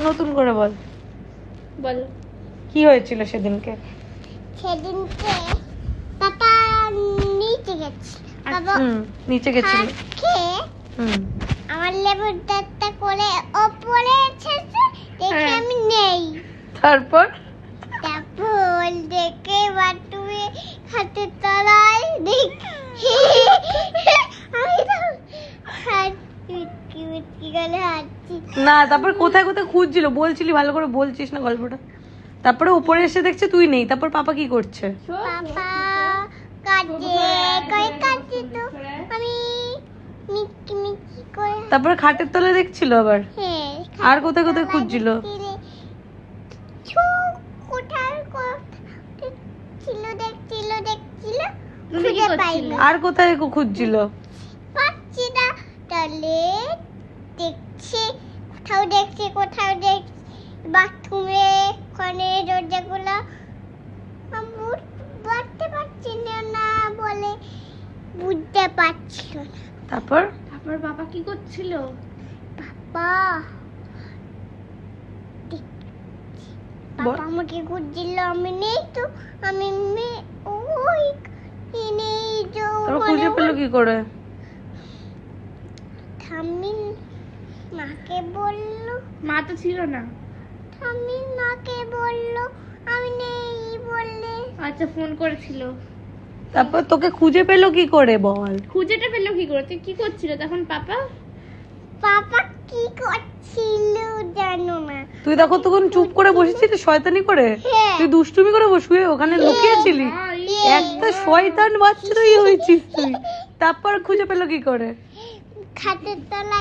নতুন করে বল কি হয়েছিল সেদিনকে? পাপা নিচে গেছে, বাবা নিচে গেছিল, আমার লেবুর দাঁতটা করে ওপরে এসেছে, দেখে আমি নেই। তারপর দেখে বাটুয়ে হাতে তলায় দেখি আমি তো হাঁটছি গেলে হাঁটছি না। তারপর কোথায় কোথায় খুঁজছিল বলছিলি, ভালো করে বলছিস না গল্পটা। তারপরে উপরে এসে দেখছে তুই নেই, তারপর পাপা কি করছে? পাপা কাটছে তো আমি মিকি মিকি করে। তারপরে খাটের তলে দেখছিল আবার। হ্যাঁ, আর কোথায় কোথায় খুঁজছিল? আর কোথায় খুঁজছিল? পাচ্ছি না, তাহলে দেখছি কোথাও দেখছি বাথরুমে কোণে দরজাগুলো বুঝতে পারছি না বলে বুঝতে পারছিল না। তারপর বাবা কি করছিল? বাবা আমাকে খুঁজছিল, আমি নেই তো, আমি ওই নেই তো। খুঁজে পেল কি করে? থামিন মাকে বলল, মা তো ছিল না। থামিন মাকে বলল আমি নেই বললে। আচ্ছা, ফোন করেছিল। তারপর তোকে খুঁজে পেলো কি করে বল? খুঁজেটা পেলো কি করে? তুই কি করছিল তখন? পাপা কি করছিল জানো না? তুই দেখো তখন চুপ করে বসেছিলি শয়তানি করে, তুই দুষ্টুমি করে শুয়ে ওখানে লুকিয়েছিলি। একটা শয়তান বাচ্চা তুই হয়েছিস তুই। তারপর খুঁজে পেলো কি করে? খাটের তলা